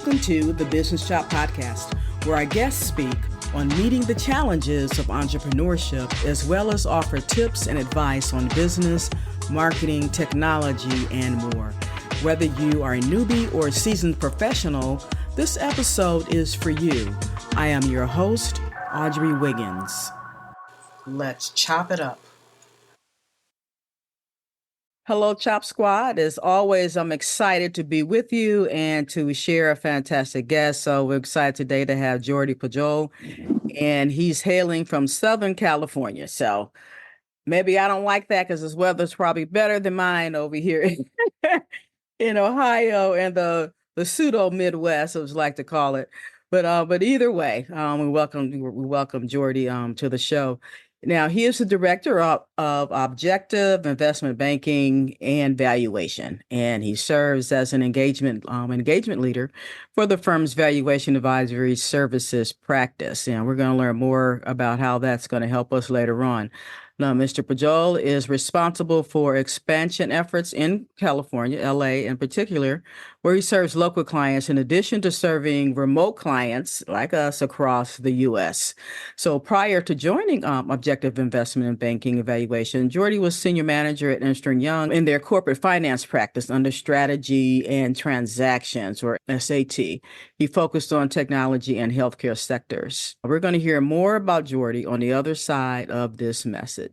Welcome to the Business Shop Podcast, where our guests speak on meeting the challenges of entrepreneurship, as well as offer tips and advice on business, marketing, technology, and more. Whether you are a newbie or a seasoned professional, this episode is for you. I am your host, Audrey Wiggins. Let's chop it up. Hello, Chop Squad. As always, I'm excited to be with you and to share a fantastic guest. So we're excited today to have Jordi Pujol, and he's hailing from Southern California. So maybe I don't like that because his weather's probably better than mine over here in Ohio and the pseudo Midwest, as I like to call it. But either way, we welcome Jordi to the show. Now, he is the director of Objective Investment Banking and Valuation, and he serves as an engagement leader for the firm's Valuation Advisory Services Practice. And we're going to learn more about how that's going to help us later on. Now, Mr. Pujol is responsible for expansion efforts in California, LA in particular, where he serves local clients in addition to serving remote clients like us across the U.S. So prior to joining Objective Investment and Banking Evaluation, Jordi was senior manager at Ernst & Young in their corporate finance practice under strategy and transactions, or SAT. He focused on technology and healthcare sectors. We're going to hear more about Jordi on the other side of this message.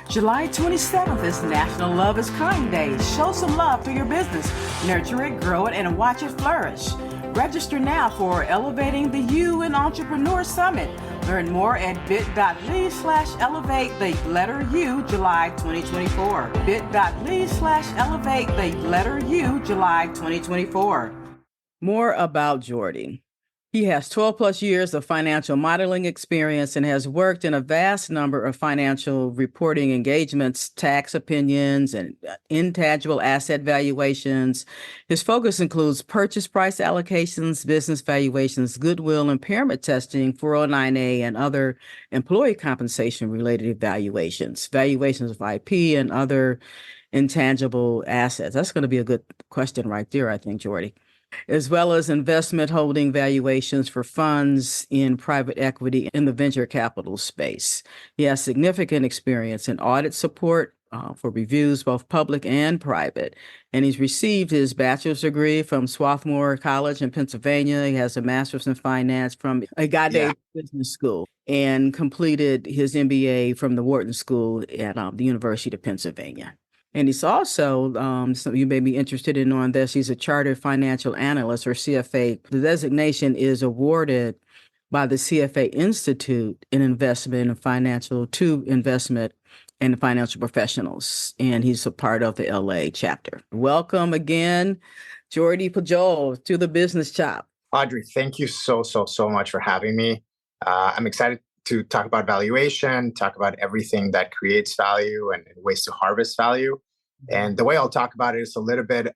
July 27th is National Love is Kind Day. Show some love through your business. Nurture it, grow it, and watch it flourish. Register now for Elevating the You in Entrepreneur Summit. Learn more at bit.ly/elevate the letter U July 2024. bit.ly/elevate the letter U July 2024. More about Jordi. He has 12 plus years of financial modeling experience and has worked in a vast number of financial reporting engagements, tax opinions, and intangible asset valuations. His focus includes purchase price allocations, business valuations, goodwill impairment testing, 409A, and other employee compensation related evaluations, valuations of IP and other intangible assets. That's going to be a good question right there, I think, Jordi. As well as investment holding valuations for funds in private equity in the venture capital space. He has significant experience in audit support for reviews, both public and private. And he's received his bachelor's degree from Swarthmore College in Pennsylvania. He has a master's in finance from a Gaudet Business School and completed his MBA from the Wharton School at the University of Pennsylvania. And he's also, so you may be interested in knowing this, he's a chartered financial analyst, or CFA. The designation is awarded by the CFA Institute in investment and financial to investment and financial professionals. And he's a part of the LA chapter. Welcome again, Jordi Pujol, to the Business Shop. Audrey, thank you so much for having me. I'm excited to talk about valuation, talk about everything that creates value and ways to harvest value. And the way I'll talk about it is a little bit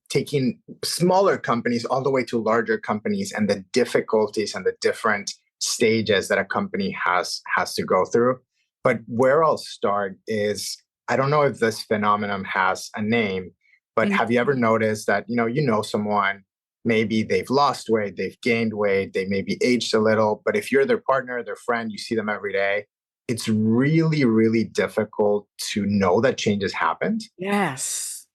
taking smaller companies all the way to larger companies and the difficulties and the different stages that a company has to go through. But where I'll start is, I don't know if this phenomenon has a name, but have you ever noticed that, you know someone, maybe they've lost weight, they've gained weight, they maybe aged a little, but if you're their partner, their friend, you see them every day, it's really, really difficult to know that changes happened. Yes.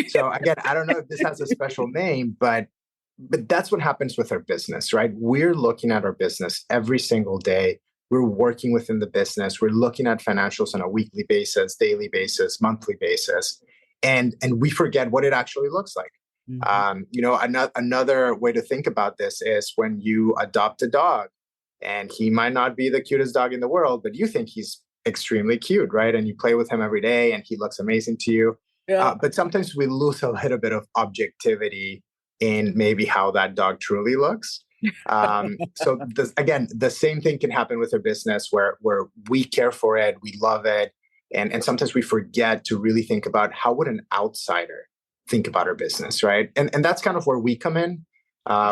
So again, I don't know if this has a special name, but that's what happens with our business, right? We're looking at our business every single day. We're working within the business. We're looking at financials on a weekly basis, daily basis, monthly basis, and we forget what it actually looks like. Another way to think about this is when you adopt a dog, and he might not be the cutest dog in the world, but you think he's extremely cute, right? And you play with him every day and he looks amazing to you. Yeah. But sometimes we lose a little bit of objectivity in maybe how that dog truly looks. So the same thing can happen with our business where we care for it, we love it. And sometimes we forget to really think about how would an outsider think about our business, right? And that's kind of where we come in.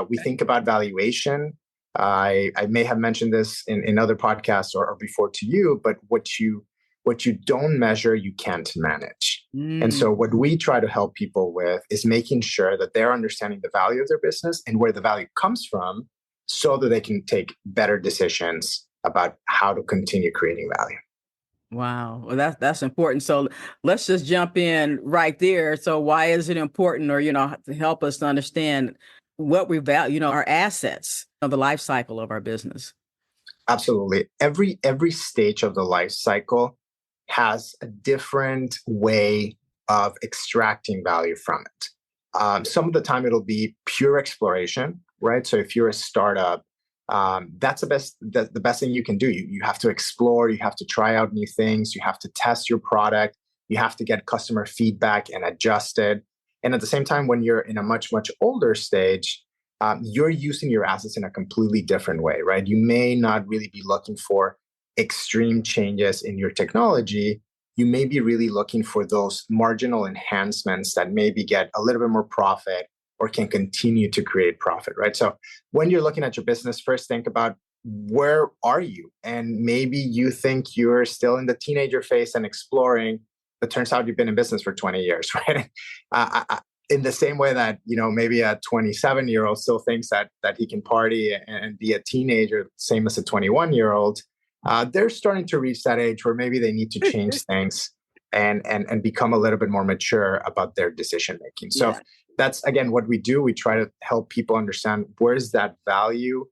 We think about valuation. I may have mentioned this in other podcasts or before to you, but what you what you don't measure, you can't manage. And Mm. so what we try to help people with is making sure that they're understanding the value of their business and where the value comes from so that they can take better decisions about how to continue creating value. Wow. Well, that's important. So let's just jump in right there. So why is it important, or, to help us to understand what we value, our assets of the life cycle of our business? Absolutely. Every stage of the life cycle has a different way of extracting value from it. Some of the time it'll be pure exploration, right? So if you're a startup, that's the best thing you can do. You have to explore, you have to try out new things, you have to test your product, you have to get customer feedback and adjust it. And at the same time, when you're in a much, much older stage, you're using your assets in a completely different way, right? You may not really be looking for extreme changes in your technology. You may be really looking for those marginal enhancements that maybe get a little bit more profit or can continue to create profit, right? So when you're looking at your business, first think about, where are you? And maybe you think you're still in the teenager phase and exploring, but turns out you've been in business for 20 years, right? In the same way that, maybe a 27-year-old still thinks that he can party and be a teenager, same as a 21-year-old, they're starting to reach that age where maybe they need to change things and become a little bit more mature about their decision making. So that's, again, what we do. We try to help people understand, where's that value?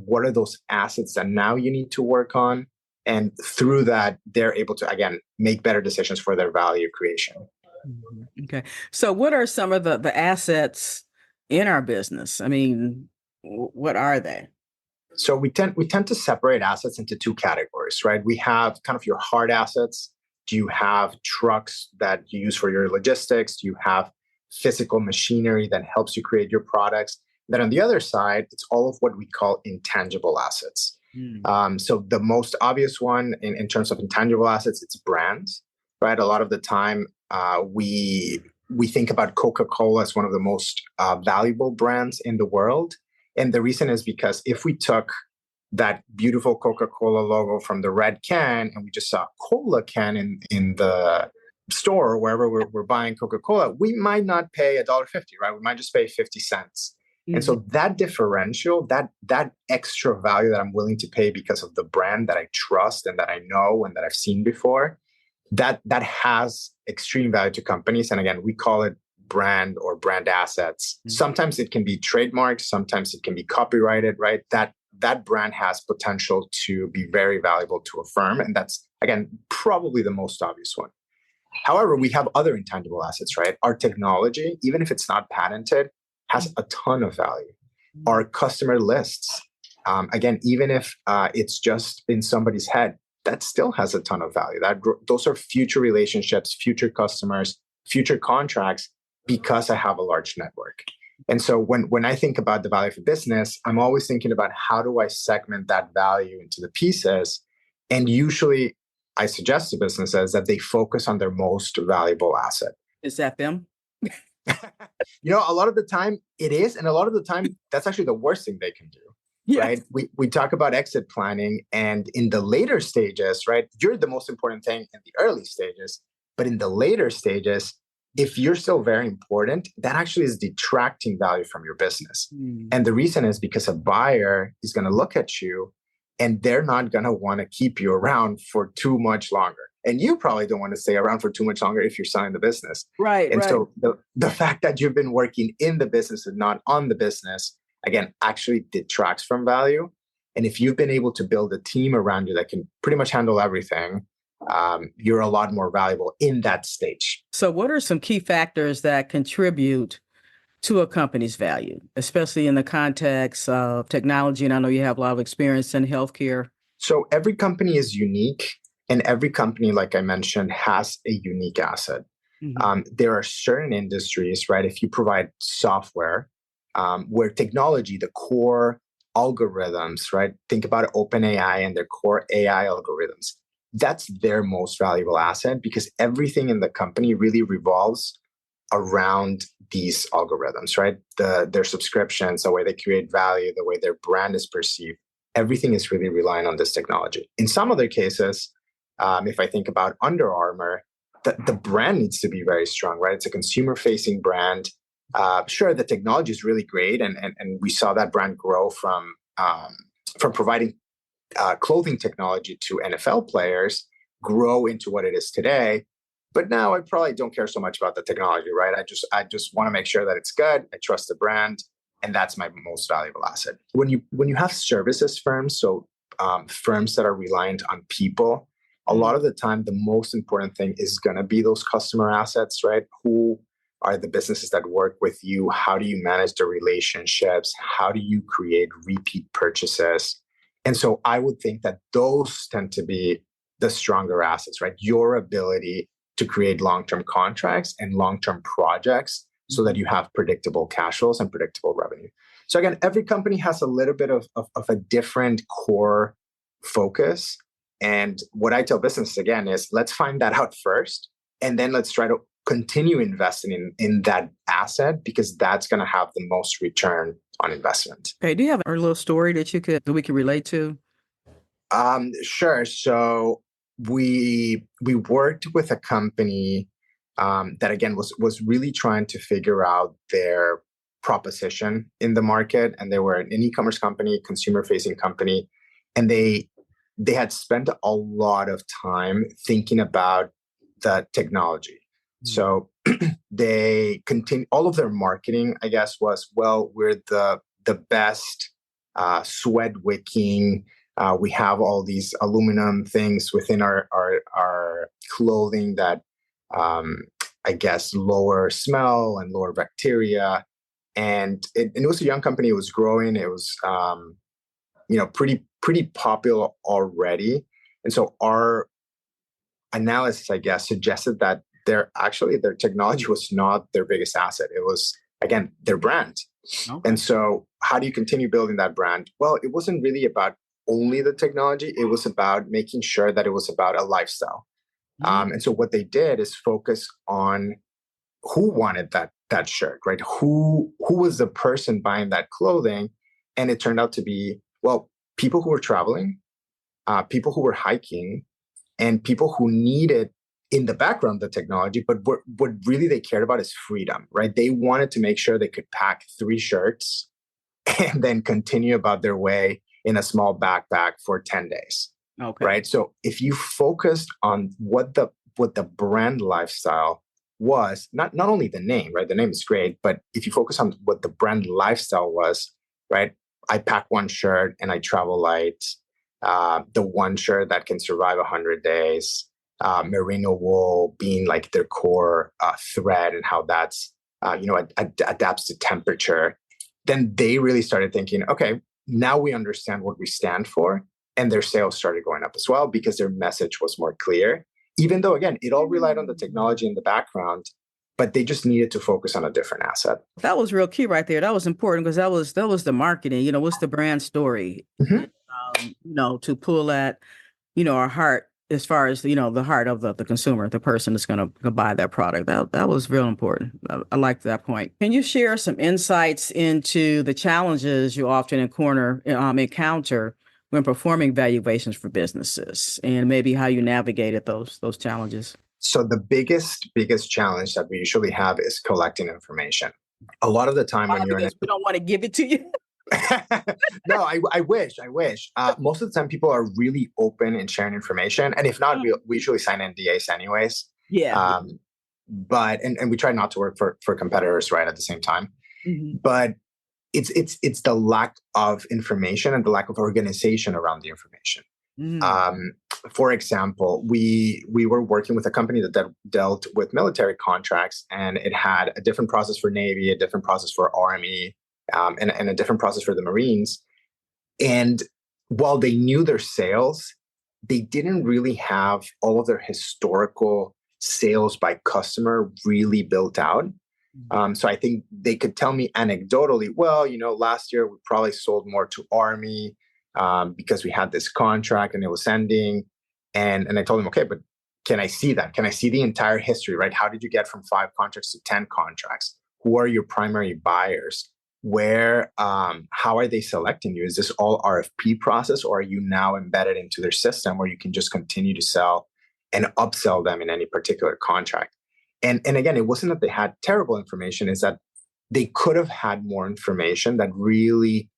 What are those assets that now you need to work on? And through that, they're able to, again, make better decisions for their value creation. Mhm. Okay. So what are some of the assets in our business? I mean, what are they? So we tend to separate assets into two categories, right? We have kind of your hard assets. Do you have trucks that you use for your logistics? Do you have physical machinery that helps you create your products? Then on the other side, it's all of what we call intangible assets. So the most obvious one in terms of intangible assets, it's brands, right? A lot of the time, we think about Coca-Cola as one of the most valuable brands in the world. And the reason is because if we took that beautiful Coca-Cola logo from the red can and we just saw a cola can in the store or wherever we're buying Coca-Cola, we might not pay $1.50, right? We might just pay 50 cents. And so that differential, that extra value that I'm willing to pay because of the brand that I trust and that I know and that I've seen before, that has extreme value to companies. And again, we call it brand or brand assets. Sometimes it can be trademarked, sometimes it can be copyrighted, right? That brand has potential to be very valuable to a firm. And that's, again, probably the most obvious one. However, we have other intangible assets, right? Our technology, even if it's not patented, has a ton of value. Our customer lists, again, even if it's just in somebody's head, that still has a ton of value. Those are future relationships, future customers, future contracts, because I have a large network. And so when I think about the value of a business, I'm always thinking about, how do I segment that value into the pieces? And usually I suggest to businesses that they focus on their most valuable asset. Is that them? A lot of the time it is. And a lot of the time, that's actually the worst thing they can do, right? We talk about exit planning, and in the later stages, right? You're the most important thing in the early stages, but in the later stages, if you're still very important, that actually is detracting value from your business. And the reason is because a buyer is going to look at you and they're not going to want to keep you around for too much longer. And you probably don't want to stay around for too much longer if you're selling the business. Right. And so the fact that you've been working in the business and not on the business, again, actually detracts from value. And if you've been able to build a team around you that can pretty much handle everything, you're a lot more valuable in that stage. So what are some key factors that contribute to a company's value, especially in the context of technology? And I know you have a lot of experience in healthcare. So every company is unique, and every company, like I mentioned, has a unique asset. There are certain industries, right? If you provide software, where technology, the core algorithms, right? Think about OpenAI and their core AI algorithms. That's their most valuable asset, because everything in the company really revolves around these algorithms, right? Their subscriptions, the way they create value, the way their brand is perceived, everything is really relying on this technology. In some other cases, If I think about Under Armour, the brand needs to be very strong, right? It's a consumer-facing brand. Sure, the technology is really great, and we saw that brand grow from providing clothing technology to NFL players, grow into what it is today. But now I probably don't care so much about the technology, right? I just want to make sure that it's good. I trust the brand, and that's my most valuable asset. When you have services firms, so firms that are reliant on people, a lot of the time the most important thing is going to be those customer assets, right? Who are the businesses that work with you? How do you manage the relationships? How do you create repeat purchases? And so I would think that those tend to be the stronger assets, right? Your ability to create long-term contracts and long-term projects so that you have predictable cash flows and predictable revenue. So again, every company has a little bit of a different core focus. And what I tell businesses, again, is let's find that out first, and then let's try to continue investing in that asset, because that's going to have the most return on investment. Okay. Do you have a little story that we can relate to? Sure. So we worked with a company that again was really trying to figure out their proposition in the market, and they were an e-commerce company, consumer-facing company, and they had spent a lot of time thinking about the technology. So they continue, all of their marketing, I guess, was, well, we're the best sweat wicking. We have all these aluminum things within our clothing that I guess lower smell and lower bacteria. And it was a young company. It was growing. It was pretty popular already. And so our analysis, I guess, suggested that their technology was not their biggest asset. It was, again, their brand. Okay. And so how do you continue building that brand? Well, it wasn't really about only the technology. It was about making sure that it was about a lifestyle. And so what they did is focus on who wanted that shirt, right? Who was the person buying that clothing? And it turned out to be, well, people who were traveling, people who were hiking, and people who needed in the background the technology, but what really they cared about is freedom, right? They wanted to make sure they could pack 3 shirts and then continue about their way in a small backpack for 10 days. Okay. Right. So if you focused on what the brand lifestyle was, not only the name, right? The name is great, but if you focus on what the brand lifestyle was, right? I pack 1 shirt and I travel light. The 1 shirt that can survive 100 days. Merino wool being like their core thread, and how that's adapts to temperature. Then they really started thinking, okay, now we understand what we stand for, and their sales started going up as well because their message was more clear. Even though, again, it all relied on the technology in the background, but they just needed to focus on a different asset. That was real key right there. That was important because that was the marketing. What's the brand story? Mm-hmm. To pull at our heart, as far as the heart of the consumer, the person that's going to buy that product. That was real important. I like that point. Can you share some insights into the challenges you often encounter when performing valuations for businesses, and maybe how you navigated those challenges? So the biggest challenge that we usually have is collecting information. A lot of the time when you're we don't want to give it to you. No, I wish. Most of the time people are really open in sharing information. And if not, we usually sign NDAs anyways. Yeah. But we try not to work for competitors right at the same time. Mm-hmm. But it's the lack of information and the lack of organization around the information. Mm. For example, we were working with a company that dealt with military contracts, and it had a different process for Navy, a different process for Army, and a different process for the Marines. And while they knew their sales, they didn't really have all of their historical sales by customer really built out. So I think they could tell me anecdotally, well, last year we probably sold more to Army because we had this contract and it was ending. And I told them, okay, but can I see that? Can I see the entire history, right? How did you get from 5 contracts to 10 contracts? Who are your primary buyers? How are they selecting you? Is this all RFP process, or are you now embedded into their system where you can just continue to sell and upsell them in any particular contract. And again, it wasn't that they had terrible information, it's that they could have had more information that really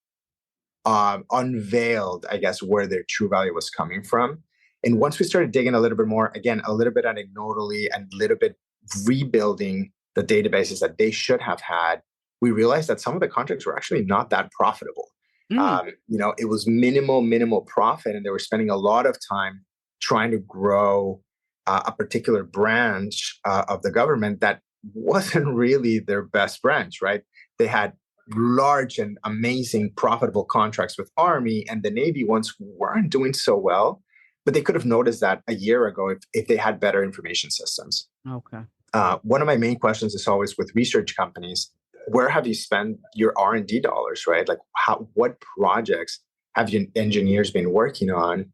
unveiled, I guess, where their true value was coming from. And once we started digging a little bit more, again, a little bit anecdotally and a little bit rebuilding the databases that they should have had, we realized that some of the contracts were actually not that profitable. It was minimal profit, and they were spending a lot of time trying to grow a particular branch of the government that wasn't really their best branch, right? They had large and amazing profitable contracts with Army, and the Navy ones weren't doing so well, but they could have noticed that a year ago if they had better information systems. Okay. One of my main questions is always with research companies, where have you spent your R&D dollars, right? Like what projects have your engineers been working on?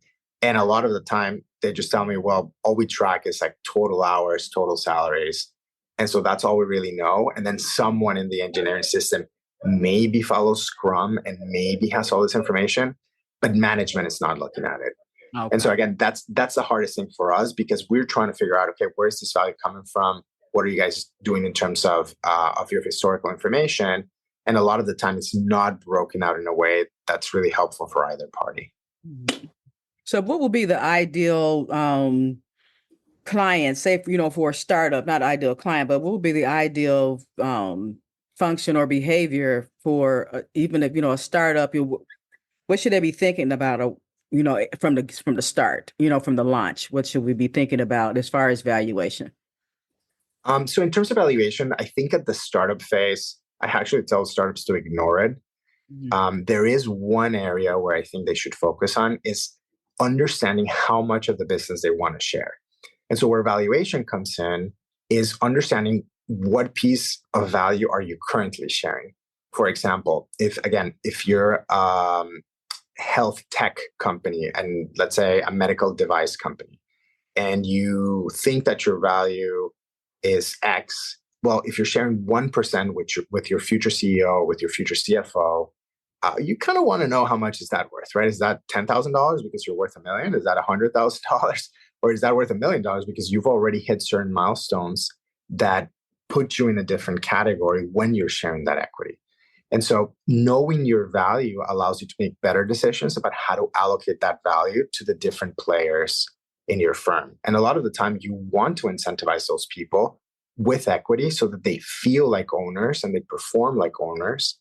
And a lot of the time they just tell me, well, all we track is like total hours, total salaries. And so that's all we really know. And then someone in the engineering system maybe follows Scrum and maybe has all this information, but management is not looking at it. Okay. And so again, that's the hardest thing for us, because we're trying to figure out, okay, where is this value coming from? What are you guys doing in terms of your historical information? And a lot of the time it's not broken out in a way that's really helpful for either party. So what would be the ideal client, say, for a startup, not ideal client, but what would be the ideal function or behavior for even if, a startup, what should they be thinking about, from the start, from the launch? What should we be thinking about as far as valuation? So in terms of valuation, I think at the startup phase, I actually tell startups to ignore it. There is one area where I think they should focus on is understanding how much of the business they want to share. And so where valuation comes in is understanding what piece of value are you currently sharing. For example, if you're health tech company and let's say a medical device company, and you think that your value is X, well, if you're sharing 1% with your future CEO, with your future CFO, you kind of want to know how much is that worth, right? Is that $10,000 because you're worth $1 million? Is that $100,000? Or is that worth $1 million because you've already hit certain milestones that put you in a different category when you're sharing that equity? And so knowing your value allows you to make better decisions about how to allocate that value to the different players in your firm. And a lot of the time you want to incentivize those people with equity so that they feel like owners and they perform like owners.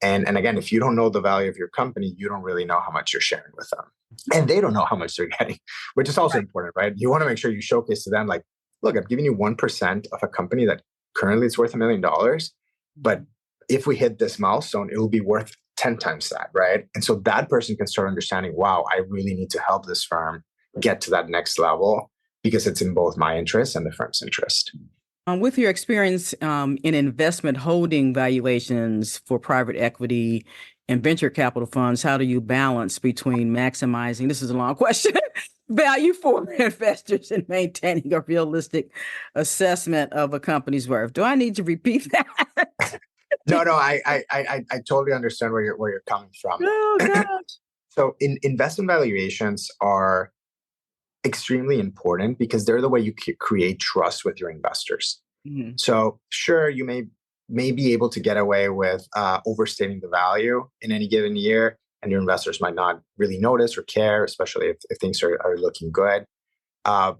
And again, if you don't know the value of your company, you don't really know how much you're sharing with them. And they don't know how much they're getting, which is also important, right? You want to make sure you showcase to them, like, look, I'm giving you 1% of a company that currently is worth $1 million. But if we hit this milestone, it will be worth 10 times that, right? And so that person can start understanding, wow, I really need to help this firm get to that next level because it's in both my interest and the firm's interest. With your experience in investment holding valuations for private equity and venture capital funds, how do you balance between maximizing, this is a long question, value for investors and maintaining a realistic assessment of a company's worth? Do I need to repeat that? No, I totally understand where you're coming from. Oh, gosh. So investment valuations are extremely important because they're the way you create trust with your investors. Mm-hmm. So sure, you may be able to get away with overstating the value in any given year, and your investors might not really notice or care, especially if things are looking good. But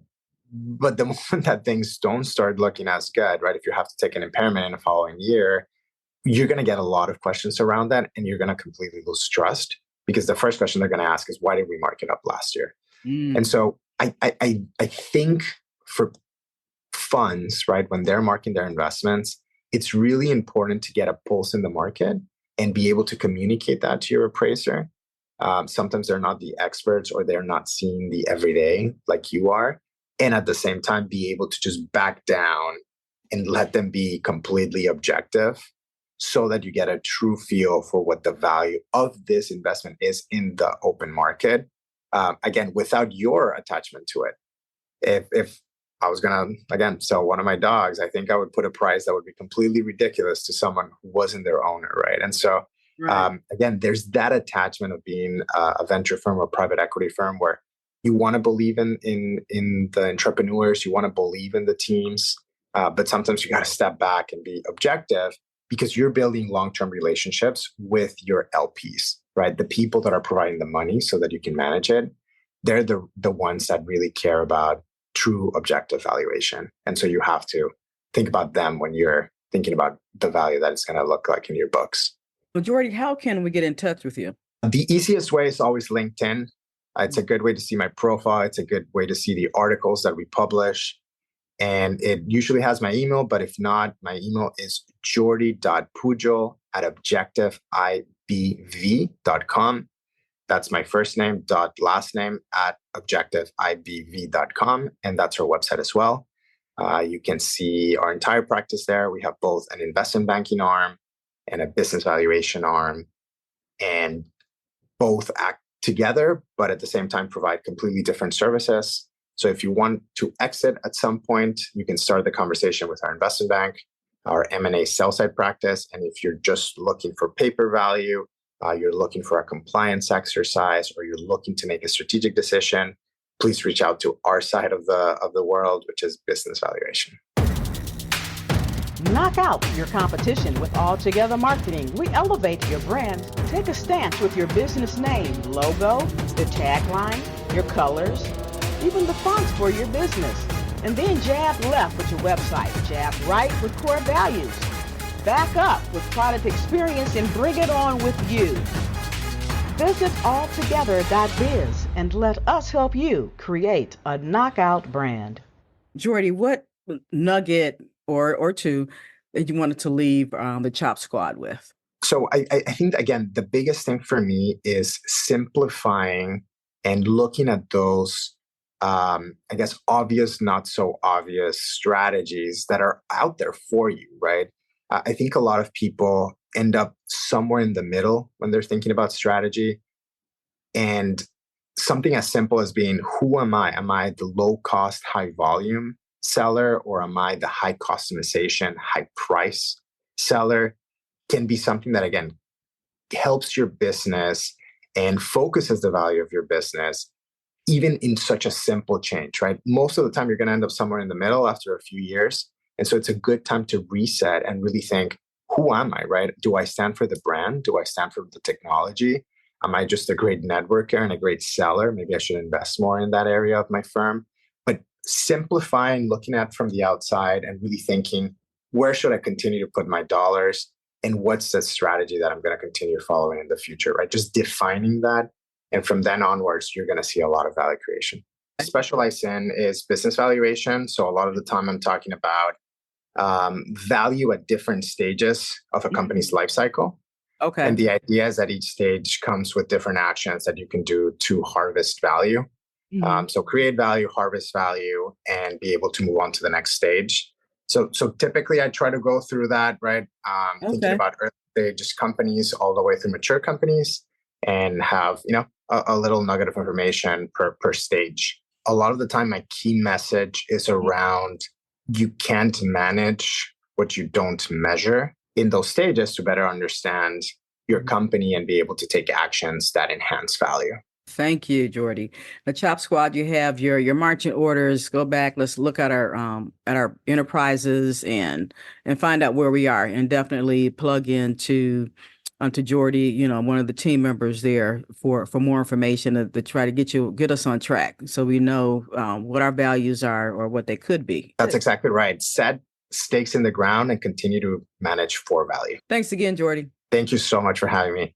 the moment that things don't start looking as good, right, if you have to take an impairment in the following year, you're going to get a lot of questions around that, and you're going to completely lose trust because the first question they're going to ask is, why did we mark it up last year? And so I think for funds, right, when they're marking their investments, it's really important to get a pulse in the market and be able to communicate that to your appraiser. Sometimes they're not the experts or they're not seeing the everyday like you are. And at the same time, be able to just back down and let them be completely objective so that you get a true feel for what the value of this investment is in the open market. Again, without your attachment to it. If I was going to, again, sell one of my dogs, I think I would put a price that would be completely ridiculous to someone who wasn't their owner, right? And so, again, there's that attachment of being a venture firm or private equity firm where You want to believe in the entrepreneurs, you want to believe in the teams, but sometimes you got to step back and be objective because you're building long-term relationships with your LPs, right? The people that are providing the money so that you can manage it. They're the ones that really care about true objective valuation. And so you have to think about them when you're thinking about the value that it's going to look like in your books. Well, Jordi, how can we get in touch with you? The easiest way is always LinkedIn. It's a good way to see my profile. It's a good way to see the articles that we publish. And it usually has my email, but if not, my email is jordi.pujol@objectiveibv.com. That's my first name dot last name @objectiveibv.com. And that's our website as well. You can see our entire practice there. We have both an investment banking arm and a business valuation arm, and both act together, but at the same time provide completely different services. So if you want to exit at some point, you can start the conversation with our investment bank, our M&A sell side practice. And if you're just looking for paper value, you're looking for a compliance exercise, or you're looking to make a strategic decision, please reach out to our side of the world, which is business valuation. Knock out your competition with Altogether Marketing. We elevate your brand. Take a stance with your business name, logo, the tagline, your colors, even the fonts for your business. And then jab left with your website, jab right with core values. Back up with product experience and bring it on with you. Visit altogether.biz and let us help you create a knockout brand. Jordi, what nugget or two that you wanted to leave the Chop Squad with? So I think, again, the biggest thing for me is simplifying and looking at those, I guess, obvious, not so obvious strategies that are out there for you, right? I think a lot of people end up somewhere in the middle when they're thinking about strategy. And something as simple as being, who am I? Am I the low cost, high volume seller, or am I the high customization, high price seller? Can be something that, again, helps your business and focuses the value of your business, even in such a simple change, right? Most of the time, you're going to end up somewhere in the middle after a few years. And so it's a good time to reset and really think, who am I, right? Do I stand for the brand? Do I stand for the technology? Am I just a great networker and a great seller? Maybe I should invest more in that area of my firm. But simplifying, looking at from the outside and really thinking, where should I continue to put my dollars? And what's the strategy that I'm going to continue following in the future, right? Just defining that. And from then onwards, you're going to see a lot of value creation. I specialize in is business valuation. So a lot of the time I'm talking about value at different stages of a company's life cycle. Okay. And the idea is that each stage comes with different actions that you can do to harvest value. So create value, harvest value, and be able to move on to the next stage. So typically I try to go through that, right? Thinking about early stage companies all the way through mature companies, and have, a little nugget of information per stage. A lot of the time, my key message is around, you can't manage what you don't measure in those stages to better understand your company and be able to take actions that enhance value. Thank you, Jordi. The Chop Squad, you have your marching orders. Go back. Let's look at our enterprises and find out where we are, and definitely plug into Jordi, one of the team members there for more information to try to get us on track, so we know what our values are or what they could be. That's exactly right. Set stakes in the ground and continue to manage for value. Thanks again, Jordi. Thank you so much for having me.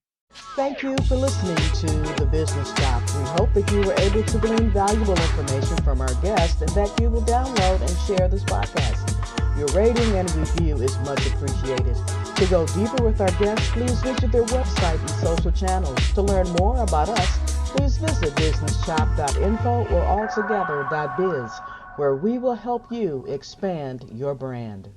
Thank you for listening to The Business Shop. We hope that you were able to glean valuable information from our guest and that you will download and share this podcast. Your rating and review is much appreciated. To go deeper with our guests, please visit their website and social channels. To learn more about us, please visit businessshop.info or altogether.biz, where we will help you expand your brand.